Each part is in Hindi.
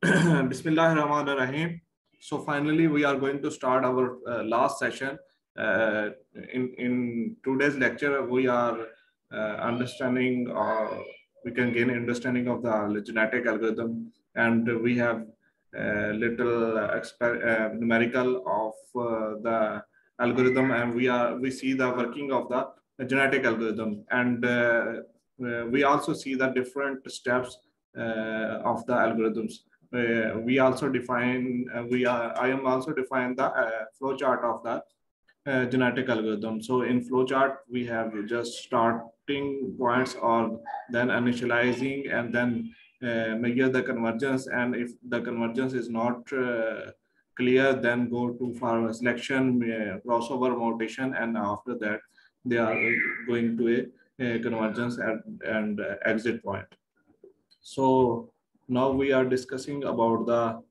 Bismillahirrahmanirrahim. So finally, we are going to start our last session. In today's lecture, we are understanding, we can gain understanding of the genetic algorithm, and we have little numerical of the algorithm, and we see the working of the genetic algorithm, and we also see the different steps of the algorithms. We also define I am also define the flow chart of the genetic algorithm. So in flowchart, we have just starting points or then initializing and then measure the convergence. And if the convergence is not clear, then go to for selection, crossover mutation, and after that they are going to a convergence and exit point. So now we are discussing about the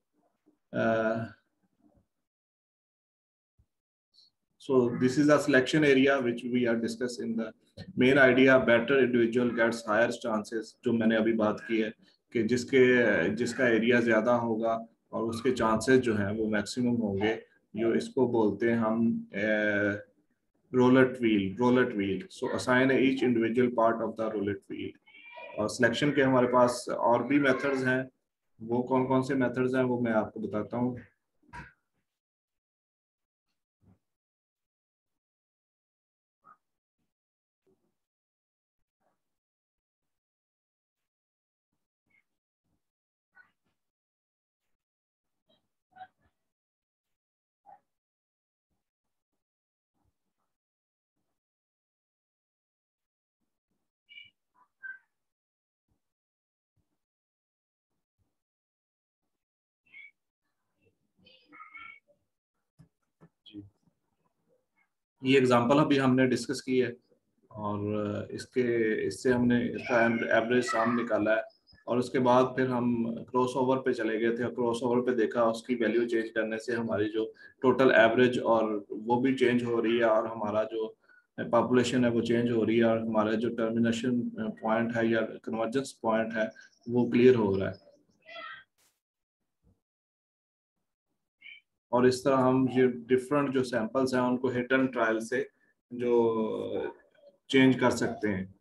so this is a selection area which we are discussing. The main idea, better individual gets higher chances, जो मैंने अभी बात की है कि जिसका एरिया ज्यादा होगा और उसके चांसेस जो हैं वो मैक्सिमम होंगे, जो इसको बोलते हैं हम roulette wheel. So assign each individual part of the roulette wheel. और सिलेक्शन के हमारे पास और भी मेथड्स हैं. वो कौन कौन से मेथड्स हैं वो मैं आपको बताता हूँ. ये एग्जांपल अभी हमने डिस्कस की है और इससे हमने इसका एवरेज सम निकाला है और उसके बाद फिर हम क्रॉसओवर पे चले गए थे और क्रॉसओवर पे देखा उसकी वैल्यू चेंज करने से हमारी जो टोटल एवरेज और वो भी चेंज हो रही है और हमारा जो पॉपुलेशन है वो चेंज हो रही है और हमारा जो टर्मिनेशन पॉइंट है या कन्वर्जेंस पॉइंट है वो क्लियर हो रहा है. और इस तरह हम जो डिफरेंट जो सैंपल्स हैं उनको हिट एंड ट्रायल से जो चेंज कर सकते हैं.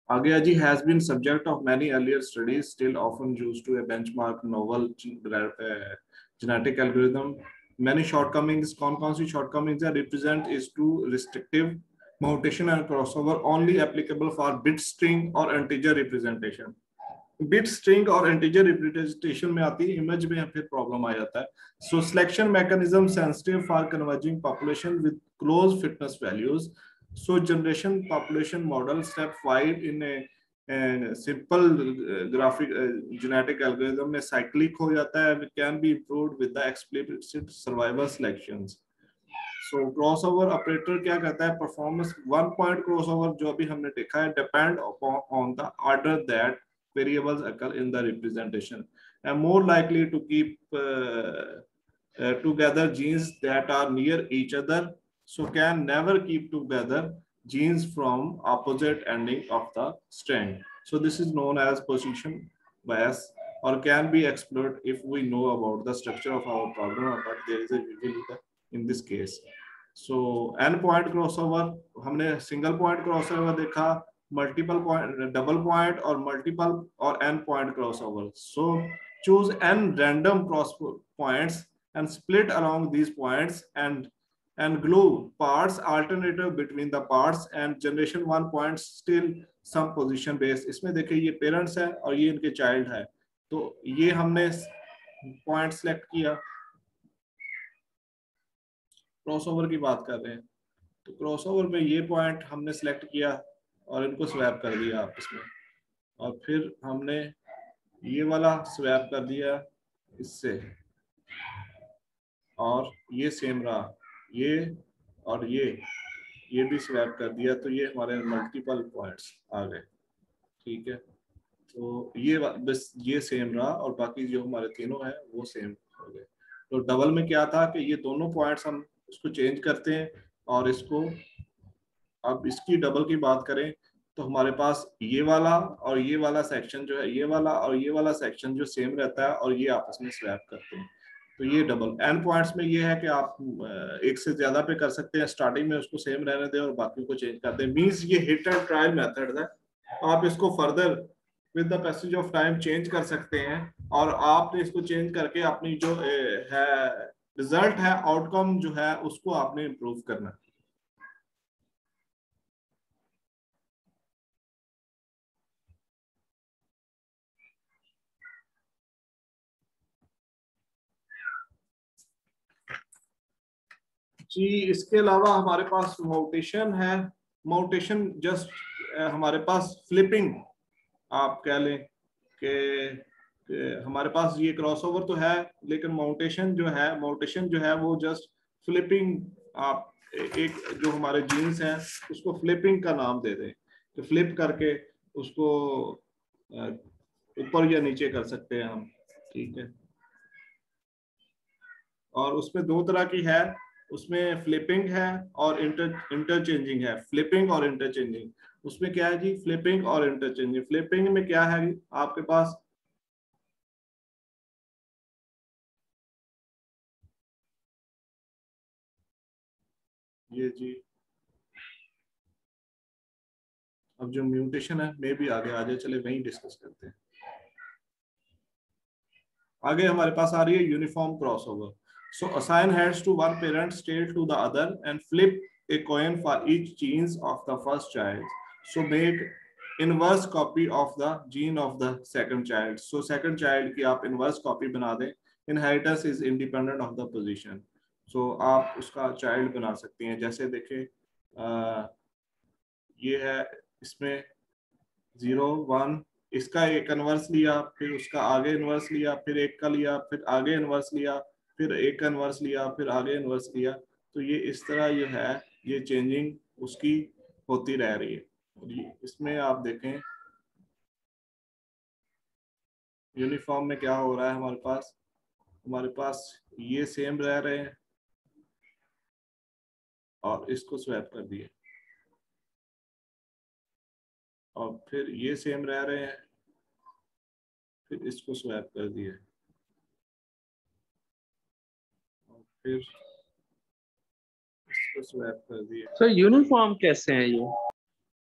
आगे जी has been subject of many earlier studies still often used to a benchmark novel genetic algorithm. Many shortcomings. कौन सी शॉर्टकमिंग्स है? Represent is too restrictive mutation and crossover only applicable for bit string और इंटीजर रिप्रेजेंटेशन. बिट स्ट्रिंग और इंटीजर रिप्रेजेंटेशन में आती है, इमेज में फिर प्रॉब्लम आ जाता है. So selection mechanism sensitive for converging population with close fitness values. So generation population model step 5 in a simple graphic genetic algorithm में साइक्लिक हो जाता है. Can be improved with the explicit survival selections. So crossover operator क्या कहता है? परफॉर्मेंस वन पॉइंट क्रॉसओवर जो अभी हमने देखा है depend on the order that variables occur in the representation and more likely to keep together genes that are near each other, so can never keep together genes from opposite ending of the strand. So this is known as position bias or can be explored if we know about the structure of our problem, but there is a usually in this case. So n point crossover, हमने single point crossover देखा, multiple point, double point or multiple or n point crossover. So choose n random cross points and split along these points and glue parts alternative between the parts and generation one point still some position based. इसमें देखिए ये पेरेंट्स है और ये इनके चाइल्ड है, तो ये हमने पॉइंट सेलेक्ट किया. क्रॉसओवर की बात कर रहे हैं तो क्रॉसओवर में ये पॉइंट हमने सेलेक्ट किया और इनको स्वैप कर दिया आपस में, और फिर हमने ये वाला स्वैप कर दिया इससे और ये सेम रहा, ये और ये भी स्वैप कर दिया, तो ये हमारे मल्टीपल पॉइंट्स आ गए. ठीक है, तो ये बस ये सेम रहा और बाकी जो हमारे तीनों हैं वो सेम हो गए. तो डबल में क्या था कि ये दोनों पॉइंट्स हम इसको चेंज करते हैं और इसको, अब इसकी डबल की बात करें तो हमारे पास ये वाला और ये वाला सेक्शन जो है, ये वाला और ये वाला सेक्शन जो सेम रहता है और ये आपस में स्वैप करते हैं। तो ये डबल एंड पॉइंट्स में ये है कि आप एक से ज्यादा पे कर सकते हैं, स्टार्टिंग में उसको सेम रहने दें और बाकी को चेंज कर दें। मींस ये हिट एंड ट्रायल मेथड है, आप इसको further with the passage of time change कर सकते हैं और आपने इसको चेंज करके अपनी जो है रिजल्ट है, आउटकम जो है उसको आपने इम्प्रूव करना है। जी इसके अलावा हमारे पास मोटेशन है। मोटेशन जस्ट हमारे पास फ्लिपिंग आप कह लें कि हमारे पास ये क्रॉसओवर तो है, लेकिन माउंटेशन जो है वो जस्ट फ्लिपिंग। आप एक जो हमारे जीन्स हैं उसको फ्लिपिंग का नाम दे दें, तो फ्लिप करके उसको ऊपर या नीचे कर सकते हैं हम, ठीक है। और उसमें दो तरह की है, उसमें फ्लिपिंग है और इंटरचेंजिंग है। फ्लिपिंग और इंटरचेंजिंग, उसमें क्या है जी, फ्लिपिंग और इंटरचेंजिंग। फ्लिपिंग में क्या है आपके पास, ये जी अब जो म्यूटेशन है मे भी आगे आ जाए, चले वहीं डिस्कस करते हैं। आगे हमारे पास आ रही है uniform crossover. So assign heads to one parent state to the other and flip a coin for each genes of the first child, so make inverse copy of the gene of the second child. So second child की आप इनवर्स कॉपी बना दें। Inheritance is independent of the position. So आप उसका चाइल्ड बना सकते हैं। जैसे देखें ये है, इसमें 0 1, इसका एक इनवर्स लिया, फिर उसका आगे इनवर्स लिया, फिर एक का लिया, फिर आगे इनवर्स लिया, फिर एक का इनवर्स लिया, फिर आगे इनवर्स लिया। तो ये इस तरह जो है ये चेंजिंग उसकी होती रह रही है। और इसमें आप देखें यूनिफॉर्म में क्या हो रहा है, हमारे पास ये सेम रह रहे हैं और इसको स्वैप कर दिए, और फिर ये सेम रह रहे हैं, फिर इसको स्वैप कर दिए, और फिर इसको स्वैप कर दिए। सर यूनिफॉर्म कैसे है ये?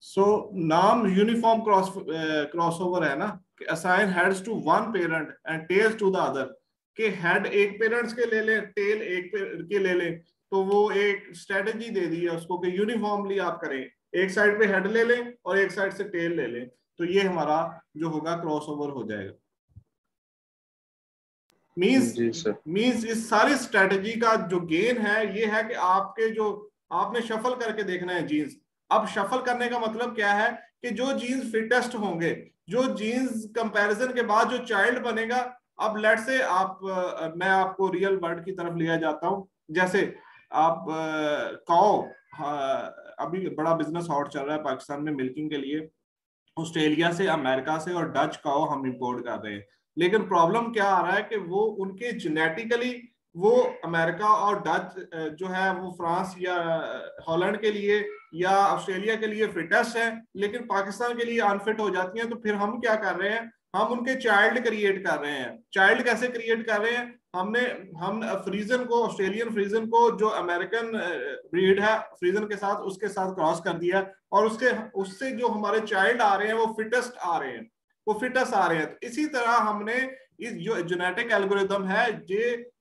सो नाम यूनिफॉर्म क्रॉसओवर है ना, कि assign heads to one parent and tails to the other, कि हेड एक पेरेंट्स के ले लें, टेल एक के ले लें। तो वो एक स्ट्रेटजी दे दी है उसको कि यूनिफॉर्मली आप करें, एक साइड पे हेड ले लें और एक साइड से टेल ले लें। तो ये हमारा जो होगा क्रॉसओवर हो जाएगा। मींस जी सर। मींस इस सारी स्ट्रेटजी का जो गेन है ये है कि आपके जो आपने शफल करके देखना है जीन्स। अब शफल करने का मतलब क्या है कि जो जीन्स फिटेस्ट होंगे, जो जीन्स कंपैरिजन के बाद जो चाइल्ड बनेगा। अब लेट से आप मैं आपको रियल वर्ल्ड की तरफ लिया जाता हूं। जैसे आप काओ, अभी बड़ा बिजनेस हॉट चल रहा है पाकिस्तान में मिल्किंग के लिए। ऑस्ट्रेलिया से, अमेरिका से और डच काओ हम इंपोर्ट कर रहे हैं। लेकिन प्रॉब्लम क्या आ रहा है कि वो उनके जेनेटिकली वो अमेरिका और डच जो है वो फ्रांस या हॉलैंड के लिए या ऑस्ट्रेलिया के लिए फिटेस्ट है, लेकिन पाकिस्तान के लिए अनफिट हो जाती हैं। तो फिर हम क्या कर रहे हैं, हम उनके चाइल्ड क्रिएट कर रहे हैं। चाइल्ड कैसे क्रिएट कर रहे हैं, हम फ्रीजन को, ऑस्ट्रेलियन फ्रीजन को जो अमेरिकन ब्रीड है फ्रीजन के साथ, उसके साथ क्रॉस कर दिया, और उसके उससे जो हमारे चाइल्ड आ रहे हैं वो फिटेस्ट आ रहे हैं, वो फिटेस्ट आ रहे हैं। तो इसी तरह हमने इस जो जेनेटिक एल्गोरिदम है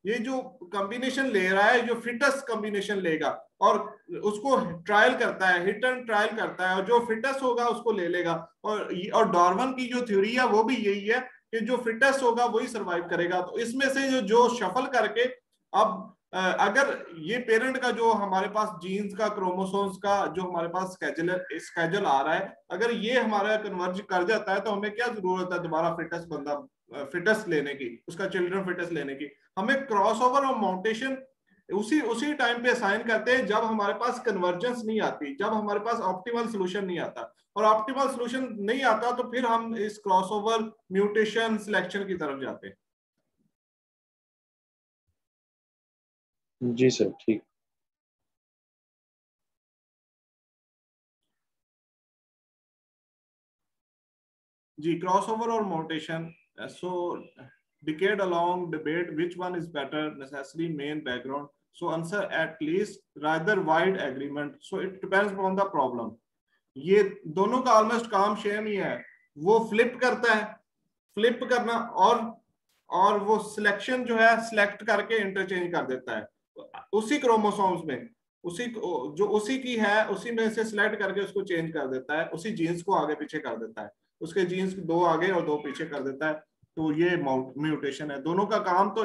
ये जो कॉम्बिनेशन ले रहा है, जो फिटेस्ट कॉम्बिनेशन लेगा और उसको ट्रायल करता है, हिट एंड ट्रायल करता है, और जो फिटेस्ट होगा उसको ले लेगा। और डार्विन की जो थ्योरी है वो भी यही है कि जो फिटेस्ट होगा वही सरवाइव करेगा। तो इसमें से जो जो शफल करके अब अगर ये पेरेंट का जो हमारे पास जीन्स का, क्रोमोसोम्स का जो हमारे पास स्केजल आ रहा है, अगर ये हमारा कन्वर्ज कर जाता है तो हमें क्या जरूरत है दोबारा फिटेस्ट बंदा, फिटेस्ट लेने की, उसका चिल्ड्रन फिटेस्ट लेने की। हमें क्रॉसओवर और माउंटेशन उसी उसी टाइम पे असाइन करते हैं जब हमारे पास कन्वर्जेंस नहीं आती, जब हमारे पास ऑप्टिमल सोल्यूशन नहीं आता। और ऑप्टिमल सोल्यूशन नहीं आता तो फिर हम इस क्रॉसओवर, म्यूटेशन, सिलेक्शन की तरफ जाते हैं। जी सर ठीक। जी, क्रॉसओवर और mutation, so decade along debate which one is better, necessary main background, so answer at least rather wide agreement, so it depends upon the problem. ये दोनों का ऑलमोस्ट काम सेम ही है, वो फ्लिप करता है, फ्लिप करना और वो सिलेक्शन जो है सिलेक्ट करके इंटरचेंज कर देता है उसी क्रोमोसोम्स में, उसी जो उसी की है उसी में से सिलेक्ट करके उसको चेंज कर देता है, उसी जीन्स को आगे पीछे कर देता है, उसके जीन्स दो आगे और दो पीछे कर देता है, तो ये म्यूटेशन है। दोनों का काम तो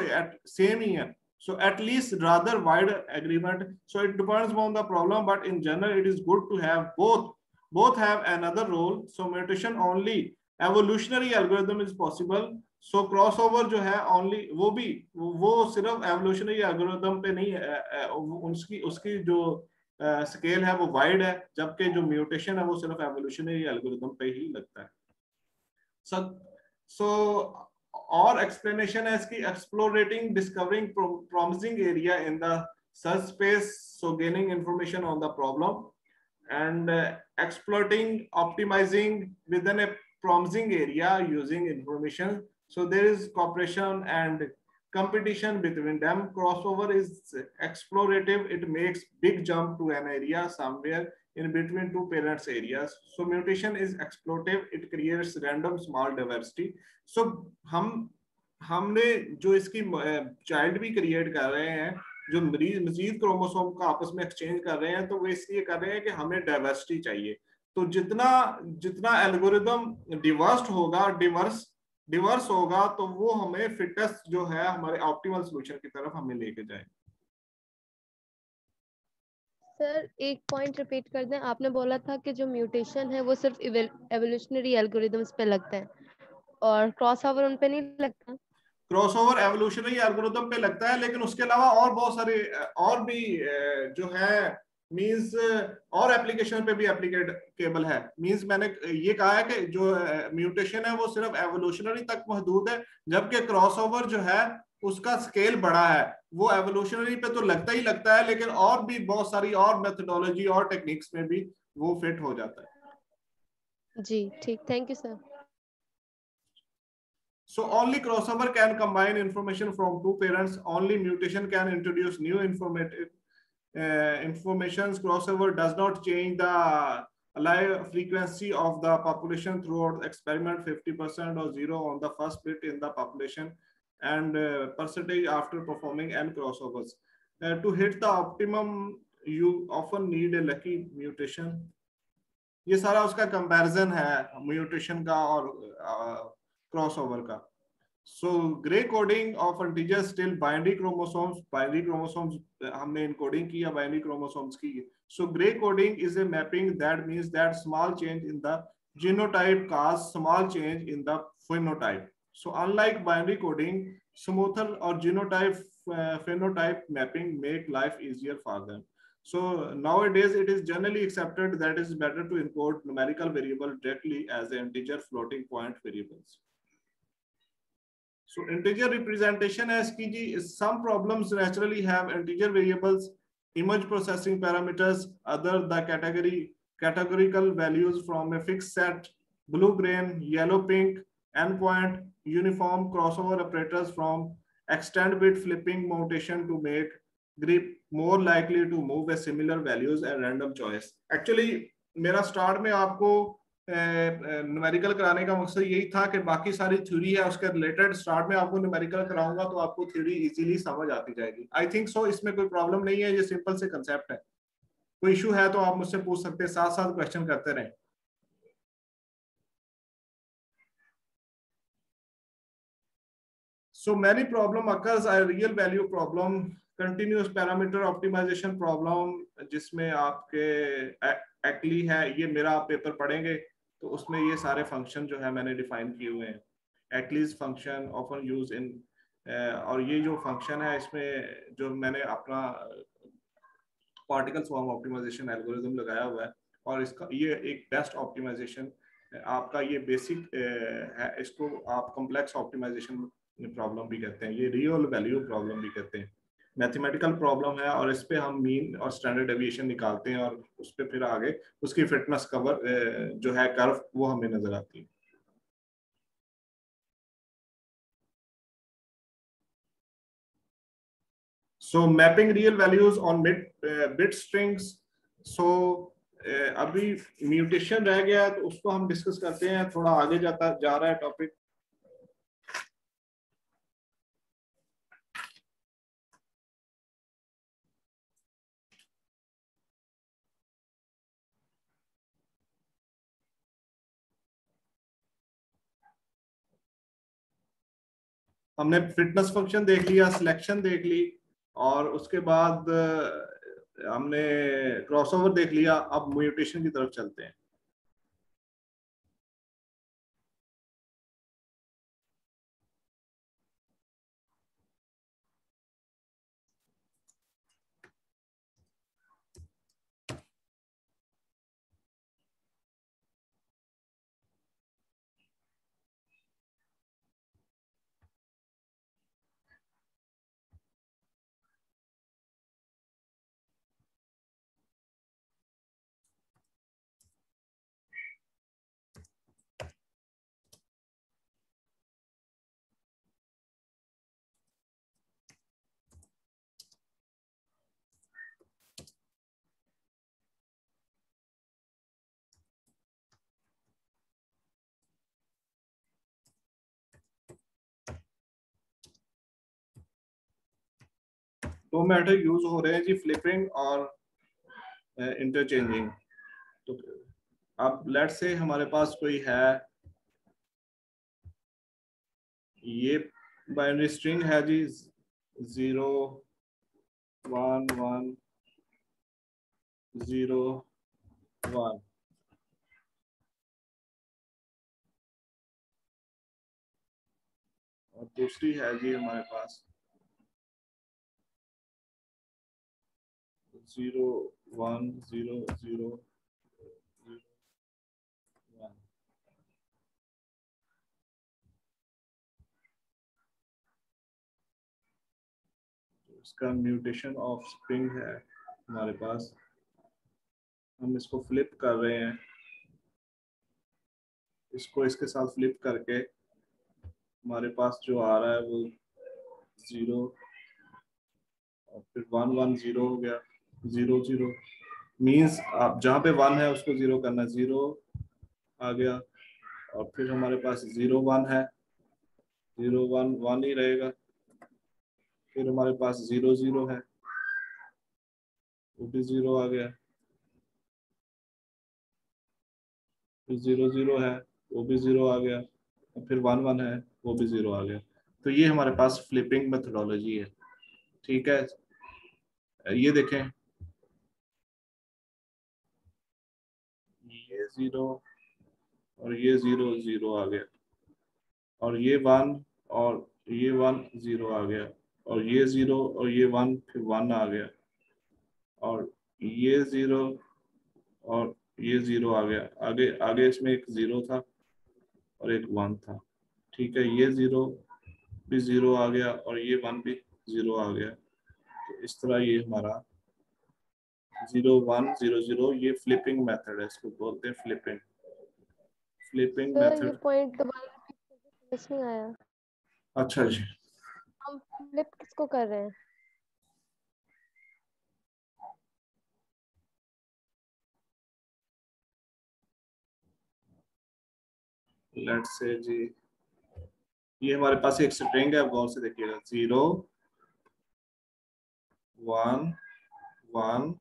सेम ही है, so at least rather wide agreement, so it depends on the problem, but in general it is good to have both have another role, so mutation only evolutionary algorithm is possible, so crossover जो है only वो सिर्फ evolutionary algorithm पे नहीं है, उसकी जो स्केल है वो वाइड है, जबकि जो म्यूटेशन है वो सिर्फ evolutionary algorithm पे ही लगता है। So और explanation है इसकी, explorating, discovering promising area in the search space, so gaining information on the problem, and exploiting, optimizing within a promising area using information, so there is cooperation and competition between them. Crossover is explorative, it makes big jump to an area somewhere in between two parents areas, so mutation is exploitive, it creates random small diversity, so हमने जो इसकी चाइल्ड भी क्रिएट कर रहे हैं, जो मजीद क्रोमोसोम का आपस में एक्सचेंज कर रहे हैं, तो वो इसलिए कर रहे हैं कि हमें डाइवर्सिटी चाहिए, तो जितना एल्गोरिदम डिवर्स होगा तो वो हमें फिटेस्ट जो है हमारे ऑप्टिमल सॉल्यूशन की तरफ हमें लेके जाए। सर एक पॉइंट रिपीट कर दें, आपने बोला था कि जो म्यूटेशन है वो सिर्फ एवोल्यूशनरी एल्गोरिदम्स पे लगता है और क्रॉसओवर उन पे नहीं लगता। क्रॉसओवर एवोल्यूशनरी एल्गोरिदम पे लगता है, लेकिन उसके अलावा और बहुत सारे और भी जो है मींस और एप्लीकेशन पे भी एप्लीकेबल है। मींस मैंने ये कहा है कि जो म्यूटेशन है वो सिर्फ एवोल्यूशनरी तक महदूद है, जबकि क्रॉसओवर जो है उसका स्केल बड़ा है, वो एवोल्यूशनरी पे तो लगता ही लगता है, लेकिन और भी बहुत सारी और मेथोडोलॉजी और टेक्निक्स में भी वो फिट हो जाता है। जी ठीक, thank you sir. So only crossover can combine information from two parents. Only mutation can introduce new information. Crossover does not change the alive frequency of the population throughout the experiment. 50% or 0 on the first bit in the population, and percentage after performing n crossovers. To hit the optimum, you often need a lucky mutation. ये सारा उसका कंपैरिजन है म्यूटेशन का और क्रॉसओवर का। So gray coding of integers still binary chromosomes हमने encoding किया binary chromosomes की। So gray coding is a mapping, that means that small change in the genotype cause small change in the phenotype. So unlike binary coding, smoother or genotype phenotype mapping make life easier for them. So nowadays it is generally accepted that it is better to encode numerical variable directly as integer floating point variables. So integer representation है इसकी जी, some problems naturally have integer variables, image processing parameters, other the categorical values from a fixed set, blue green, yellow pink, endpoint, uniform crossover operators from extend bit flipping mutation to make grep more likely to move a similar values and random choice. Actually मेरा स्टार्ट में आपको न्यूमेरिकल कराने का मकसद यही था कि बाकी सारी थ्योरी है उसके रिलेटेड स्टार्ट में आपको न्यूमेरिकल कराऊंगा तो आपको थ्योरी इजीली समझ आती जाएगी। आई थिंक सो, इसमें कोई प्रॉब्लम नहीं है, ये सिंपल से कंसेप्ट है। कोई इशू है तो आप मुझसे पूछ सकते हैं, साथ साथ क्वेश्चन करते रहें। So many problem occurs a real value problem, continuous parameter optimization problem, जिसमें आपके एक्चुअली है, ये मेरा आप पेपर पढ़ेंगे तो उसमें ये सारे फंक्शन जो है मैंने डिफाइन किए हुए हैं। Actually function often use in, और ये जो फंक्शन है इसमें जो मैंने अपना पार्टिकल स्वॉर्म ऑप्टिमाइजेशन एल्गोरिथम लगाया हुआ है, और इसका ये एक बेस्ट ऑप्टिमाइजेशन आपका ये बेसिक है, इसको आप कॉम्प्लेक्स ऑप्टिमाइजेशन प्रॉब्लम भी कहते हैं, ये रियल वैल्यू प्रॉब्लम भी कहते हैं। मैथमेटिकल प्रॉब्लम है और इस पे हम मीन और स्टैंडर्ड डेविएशन निकालते हैं और उस पे फिर आगे उसकी फिटनेस कवर जो है कर्व वो हमें नजर आती है। So mapping real values on bit strings. So अभी म्यूटेशन रह गया तो उसको हम डिस्कस करते हैं, थोड़ा आगे जा रहा है टॉपिक। हमने फिटनेस फंक्शन देख लिया, सिलेक्शन देख ली, और उसके बाद हमने क्रॉसओवर देख लिया। अब म्यूटेशन की तरफ चलते हैं। दो मेथड यूज हो रहे हैं जी, फ्लिपिंग और इंटरचेंजिंग। तो अब लेट्स से हमारे पास कोई है, ये बाइनरी स्ट्रिंग है जी 0 1 1 0 1, और दूसरी है जी हमारे पास 0 1 0 0 1। इसका म्यूटेशन ऑफ स्ट्रिंग है हमारे पास। हम इसको फ्लिप कर रहे हैं, इसको इसके साथ फ्लिप करके हमारे पास जो आ रहा है वो 0 और फिर 1 1 0 हो गया। 0 0 मीन्स आप जहाँ पे 1 है उसको 0 करना, 0 आ गया। और फिर हमारे पास 0 1 है, 0 1 1 ही रहेगा। फिर हमारे पास 0 0 है, वो भी 0 आ गया। फिर 0 0 है, वो भी 0 आ गया। और फिर 1 1 है, वो भी 0 आ गया। तो ये हमारे पास फ्लिपिंग मेथोडोलॉजी है। ठीक है, ये देखें, ये 0 और ये 0 0 आ गया, और ये 1 और ये 1 0 आ गया, और ये 0 और ये 1 फिर 1 आ गया, और ये 0 और ये 0 आ गया। आगे आगे इसमें एक 0 था और एक 1 था। ठीक है, ये 0 भी 0 आ गया और ये 1 भी 0 आ गया। तो इस तरह ये हमारा 0 1 0 0 ये फ्लिपिंग मेथड है, इसको बोलते हैं फ्लिपिंग सर ये मेथड। पॉइंट दोबारा repeat करके समझ नहीं आया। अच्छा जी, हम फ्लिप किसको कर रहे हैं? लेट्स से जी ये हमारे पास एक स्ट्रिंग है, गौर से देखिएगा 0 1 1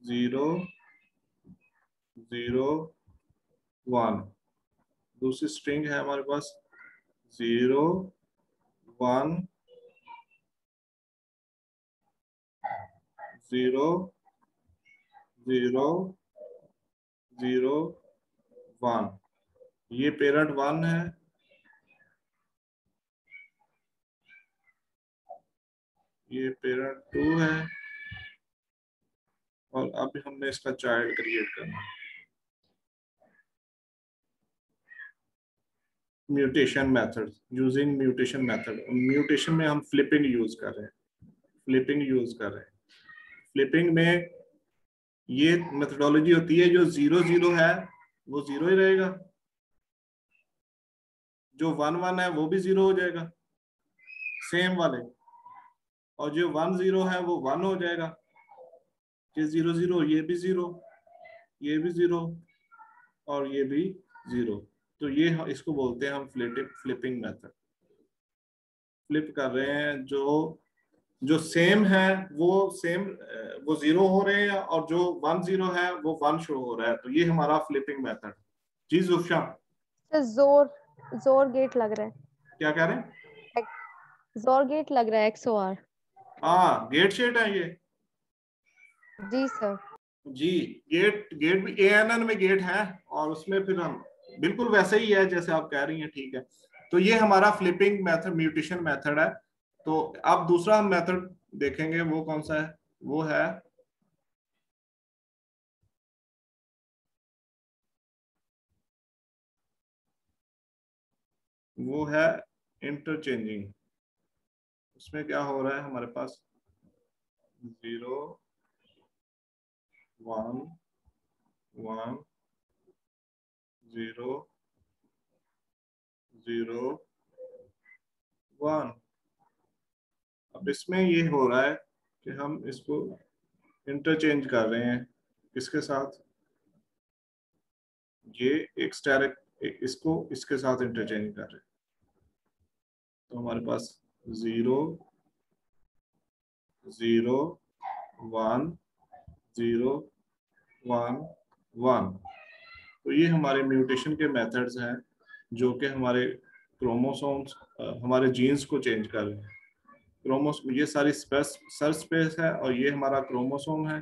0 0 1। दूसरी स्ट्रिंग है हमारे पास 0 1 0 0 0 1। ये पेरेंट 1 है, ये पेरेंट 2 है, और अब हमने इसका चाइल्ड क्रिएट करना है। Mutation method, using mutation method. Mutation में हम फ्लिपिंग यूज कर रहे हैं, फ्लिपिंग में ये मेथोडोलॉजी होती है, जो 0 0 है वो 0 ही रहेगा, जो 1 1 है वो भी 0 हो जाएगा, सेम वाले। और जो 1 0 है वो 1 हो जाएगा, ये 0 0, ये भी 0, ये भी 0 और ये भी 0। तो ये इसको बोलते हैं हम फ्लिपिंग मेथड। फ्लिप कर रहे हैं, जो सेम है वो सेम, वो 0 हो रहे हैं, और जो 1 0 है वो 1 शो हो रहा है। तो ये हमारा फ्लिपिंग मेथड। जी जुफ्शा, सर जोर गेट लग रहा है। क्या कह रहे हैं? जोर गेट लग रहा है, XOR। हाँ, गेट शेट है ये। जी सर। जी, गेट गेट भी ANN में गेट है, और उसमें फिर हम बिल्कुल वैसे ही है जैसे आप कह रही हैं, ठीक है। तो ये हमारा फ्लिपिंग मेथड, म्यूटेशन मेथड है। तो अब दूसरा हम मेथड देखेंगे, वो कौन सा है? वो है इंटरचेंजिंग। उसमें क्या हो रहा है हमारे पास? 0 1 1 0 0 1। अब इसमें ये हो रहा है कि हम इसको इंटरचेंज कर रहे हैं, किसके साथ? ये एक स्टेरिक, इसको इसके साथ इंटरचेंज कर रहे हैं। तो हमारे पास 0 0 1 0 1 1। तो ये हमारे म्यूटेशन के मेथड्स हैं, जो कि हमारे क्रोमोसोम्स, हमारे जीन्स को चेंज कर रहे हैं। ये सारी सर स्पेस है, और ये हमारा क्रोमोसोम है,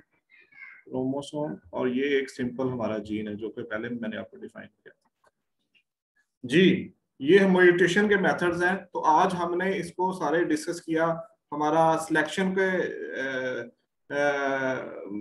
क्रोमोसोम, और ये एक सिंपल हमारा जीन है, जो कि पहले मैंने आपको डिफाइन किया। जी, ये म्यूटेशन के मेथड्स हैं। तो आज हमने इसको सारे डिस्कस किया। हमारा सिलेक्शन के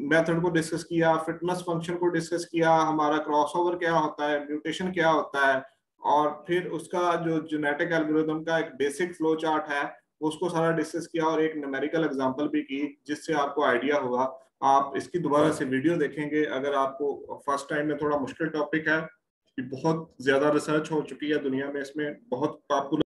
मेथड को डिस्कस किया, फिटनेस फंक्शन को डिस्कस किया, हमारा क्रॉसओवर क्या होता है, म्यूटेशन क्या होता है, और फिर उसका जो जेनेटिक एल्गोरिथम का एक बेसिक फ्लो चार्ट है उसको सारा डिस्कस किया, और एक न्यूमेरिकल एग्जांपल भी की, जिससे आपको आइडिया होगा। आप इसकी दोबारा से वीडियो देखेंगे अगर आपको फर्स्ट टाइम में थोड़ा मुश्किल टॉपिक है। बहुत ज्यादा रिसर्च हो चुकी है दुनिया में, इसमें बहुत पॉपुलर